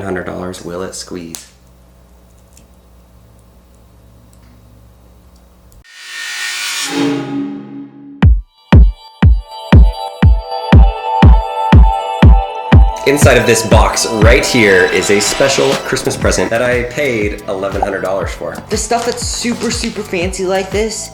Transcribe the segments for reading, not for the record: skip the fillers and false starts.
$1,100, will it squeeze? Inside of this box right here is a special Christmas present that I paid $1,100 for. The stuff that's super, super fancy like this,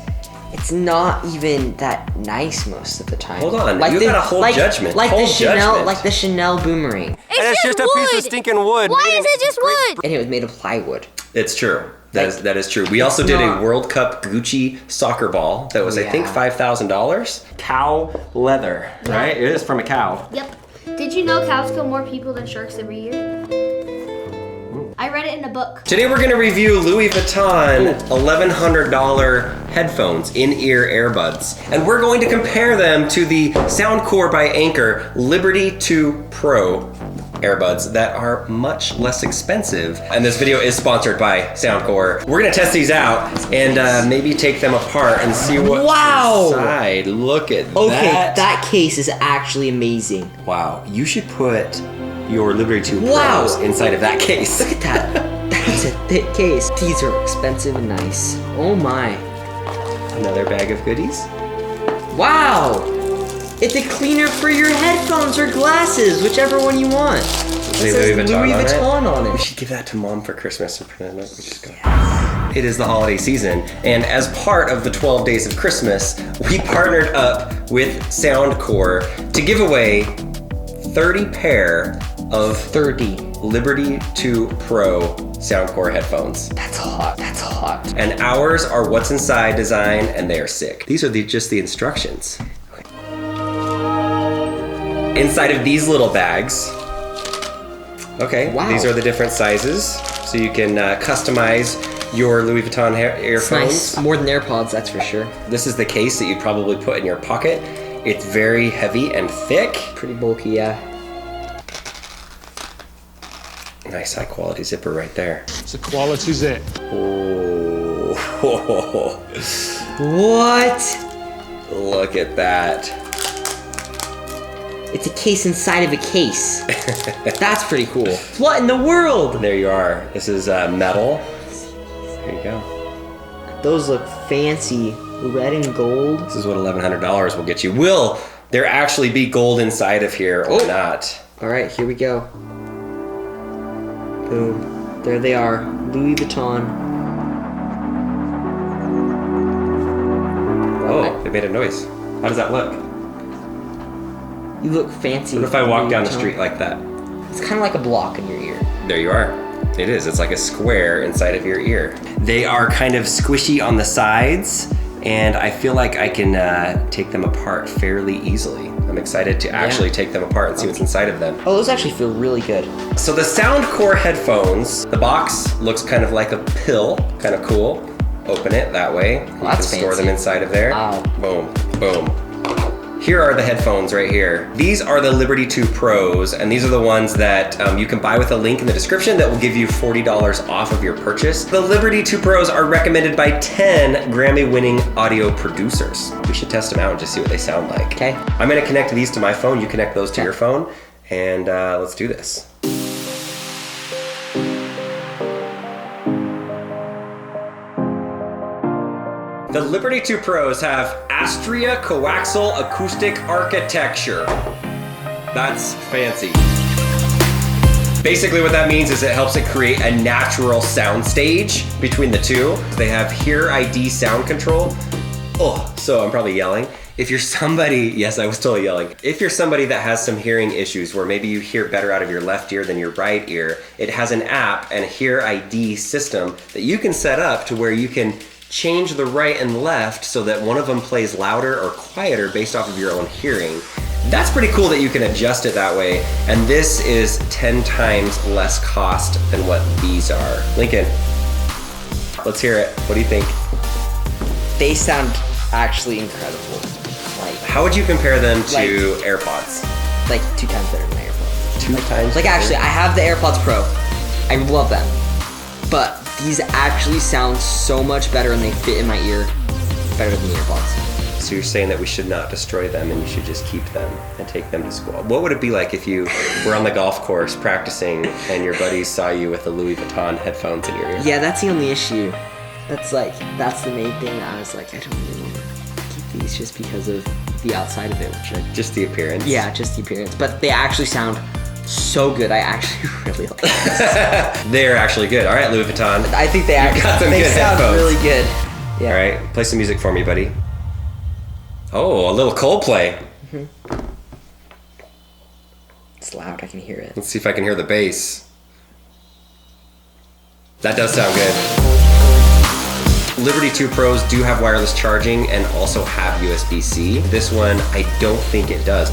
it's not even that nice most of the time. Hold on, you got a whole judgment. Like the Chanel boomerang. And it's just a piece of stinking wood. Why is it just wood? And it was made of plywood. It's true. That is true. We also did a World Cup Gucci soccer ball that was, I think, $5,000. Cow leather, right? It is from a cow. Yep. Did you know cows kill more people than sharks every year? I read it in a book. Today we're gonna review Louis Vuitton $1,100 headphones, in-ear earbuds. And we're going to compare them to the Soundcore by Anker Liberty 2 Pro earbuds that are much less expensive. And this video is sponsored by Soundcore. We're gonna test these out and maybe take them apart and see what's inside. Look at that. Okay, that case is actually amazing. Wow, you should put your Liberty 2 Pros inside of that case. Look at that. That's a thick case. These are expensive and nice. Oh my. Another bag of goodies. Wow. It's a cleaner for your headphones or glasses, whichever one you want. It says Louis Vuitton on it. We should give that to Mom for Christmas and print it up. We just go. Yes. It is the holiday season, and as part of the 12 Days of Christmas, we partnered up with Soundcore to give away 30 pair of 30 Liberty 2 Pro Soundcore headphones. That's hot. That's hot. And ours are what's inside design, and they are sick. These are just the instructions. Inside of these little bags, these are the different sizes, so you can customize your Louis Vuitton earphones. Nice. More than AirPods, that's for sure. This is the case that you'd probably put in your pocket. It's very heavy and thick. Pretty bulky, yeah. Nice high quality zipper right there. It's a quality zip. Oh. What? Look at that. It's a case inside of a case. That's pretty cool. What in the world? There you are. This is metal. There you go. Those look fancy. Red and gold. This is what $1,100 will get you. Will there actually be gold inside of here or not? All right, here we go. Boom. There they are. Louis Vuitton. Oh, they made a noise. How does that look? You look fancy. What if I walk down the street like that? It's kind of like a block in your ear. There you are. It is. It's like a square inside of your ear. They are kind of squishy on the sides, and I feel like I can take them apart fairly easily. I'm excited to actually take them apart and see what's inside of them. Oh, those actually feel really good. So the Soundcore headphones, the box looks kind of like a pill, kind of cool. Open it that way. You can store them inside of there. Wow. Boom, boom. Here are the headphones right here. These are the Liberty 2 Pros, and these are the ones that you can buy with a link in the description that will give you $40 off of your purchase. The Liberty 2 Pros are recommended by 10 Grammy-winning audio producers. We should test them out and just see what they sound like. Okay. I'm gonna connect these to my phone, you connect those to your phone, and let's do this. The Liberty 2 Pros have Astria coaxial acoustic architecture. That's fancy. Basically what that means is it helps it create a natural sound stage between the two. They have Hear ID sound control. Oh, so I'm probably yelling. If you're somebody, yes, I was totally yelling. If you're somebody that has some hearing issues where maybe you hear better out of your left ear than your right ear, it has an app and a Hear ID system that you can set up to where you can change the right and left so that one of them plays louder or quieter based off of your own hearing. That's pretty cool that you can adjust it that way. And this is 10 times less cost than what these are. Lincoln, let's hear it. What do you think? They sound actually incredible. Like, how would you compare them to AirPods? Like 2 times better than my AirPods. 2 times? Like actually, I have the AirPods Pro. I love them. But these actually sound so much better and they fit in my ear better than the AirPods. So you're saying that we should not destroy them and you should just keep them and take them to school. What would it be like if you were on the golf course practicing and your buddies saw you with the Louis Vuitton headphones in your ear? Yeah, that's the only issue. That's the main thing. I was like, I don't really want to keep these just because of the outside of it, just the appearance? Yeah, just the appearance. But they actually sound so good. I actually really like them. They're actually good. All right, Louis Vuitton. I think they got some sound headphones. really good. Yeah. All right, play some music for me, buddy. Oh, a little Coldplay. Mm-hmm. It's loud. I can hear it. Let's see if I can hear the bass. That does sound good. Liberty 2 Pros do have wireless charging and also have USB-C. This one, I don't think it does.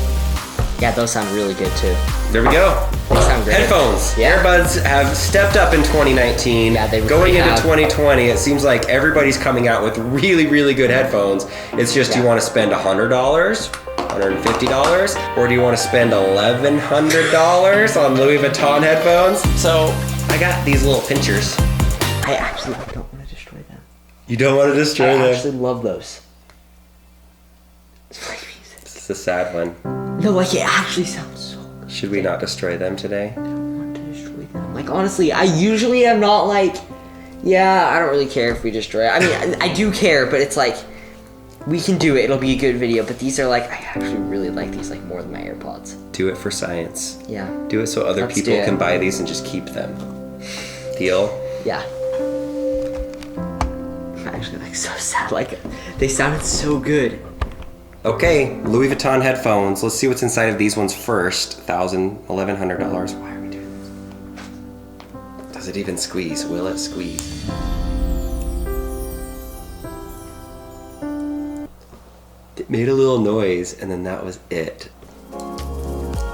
Yeah, those sound really good too. There we go. They sound great. Headphones. Yeah. Earbuds have stepped up in 2019. Yeah, they really Going into have. 2020, it seems like everybody's coming out with really, really good headphones. It's just, you want to spend $100, $150, or do you want to spend $1,100 on Louis Vuitton headphones? So I got these little pinchers. I actually don't want to destroy them. You don't want to destroy them? I actually love those. It's a sad one. No, like it actually sounds so good. Should we not destroy them today? I don't want to destroy them. Like honestly, I usually am not like, yeah, I don't really care if we destroy it. I mean, I do care, but it's like, we can do it. It'll be a good video. But these are like, I actually really like these like more than my AirPods. Do it for science. Yeah. Do it so other Let's people do it. can buy these and just keep them. Deal? Yeah. I'm actually like so sad. Like they sounded so good. Okay, Louis Vuitton headphones. Let's see what's inside of these ones first. $1,000, $1,100. Why are we doing this? Does it even squeeze? Will it squeeze? It made a little noise, and then that was it.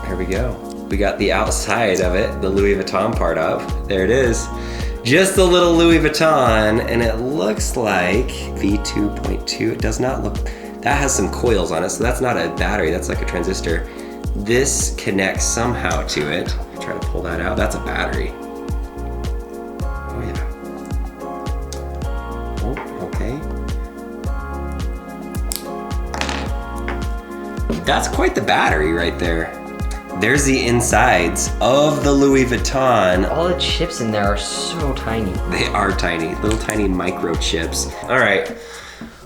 Here we go. We got the outside of it, the Louis Vuitton part of. There it is. Just the little Louis Vuitton, and it looks like V2.2. It does not look... That has some coils on it, so that's not a battery, that's like a transistor. This connects somehow to it. Try to pull that out. That's a battery. Oh yeah. Oh, okay. That's quite the battery right there. There's the insides of the Louis Vuitton. All the chips in there are so tiny. They are tiny, little tiny microchips. All right.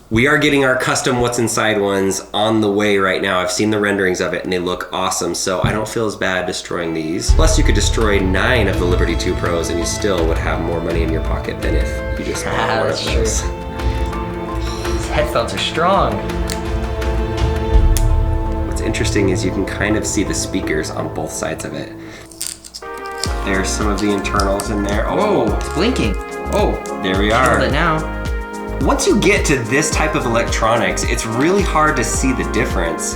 We are getting our custom what's inside ones on the way right now. I've seen the renderings of it and they look awesome, so I don't feel as bad destroying these. Plus you could destroy 9 of the Liberty 2 Pros and you still would have more money in your pocket than if you just bought one of those. These headphones are strong. What's interesting is you can kind of see the speakers on both sides of it. There's some of the internals in there. Oh, it's blinking. Oh, there we are. Feel it now. Once you get to this type of electronics, it's really hard to see the difference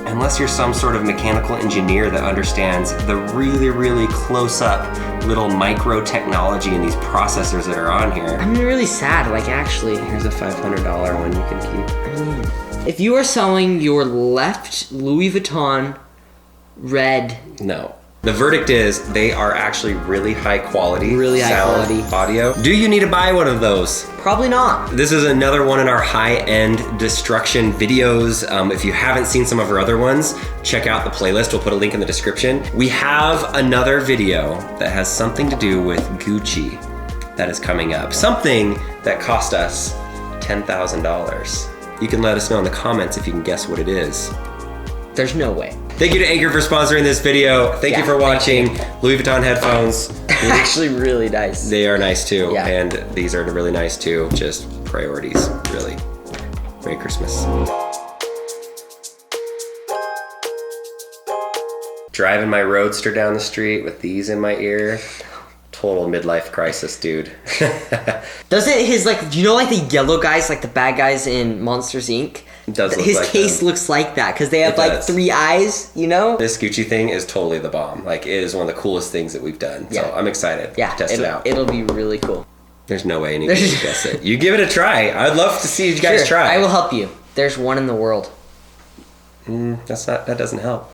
unless you're some sort of mechanical engineer that understands the really, really close-up little micro technology in these processors that are on here. I'm really sad, like actually. Here's a $500 one you can keep. I mean, if you are selling your left Louis Vuitton red... No. The verdict is they are actually really high quality. Really high quality. Audio. Do you need to buy one of those? Probably not. This is another one in our high-end destruction videos. If you haven't seen some of our other ones, check out the playlist. We'll put a link in the description. We have another video that has something to do with Gucci that is coming up. Something that cost us $10,000. You can let us know in the comments if you can guess what it is. There's no way. Thank you to Anchor for sponsoring this video. Thank you for watching. Louis Vuitton headphones. They're actually really nice. They are nice too. Yeah. And these are really nice too. Just priorities, really. Merry Christmas. Driving my Roadster down the street with these in my ear. Total midlife crisis, dude. Doesn't his, like, do you know like the yellow guys, like the bad guys in Monsters, Inc.? It does look his like case them. looks like that because they have It like does. 3 eyes, you know? This Gucci thing is totally the bomb. Like, it is one of the coolest things that we've done. Yeah. So I'm excited Yeah, to test it out. It'll be really cool. There's no way anybody can guess it. You give it a try. I'd love to see you guys try. I will help you. There's one in the world. That doesn't help.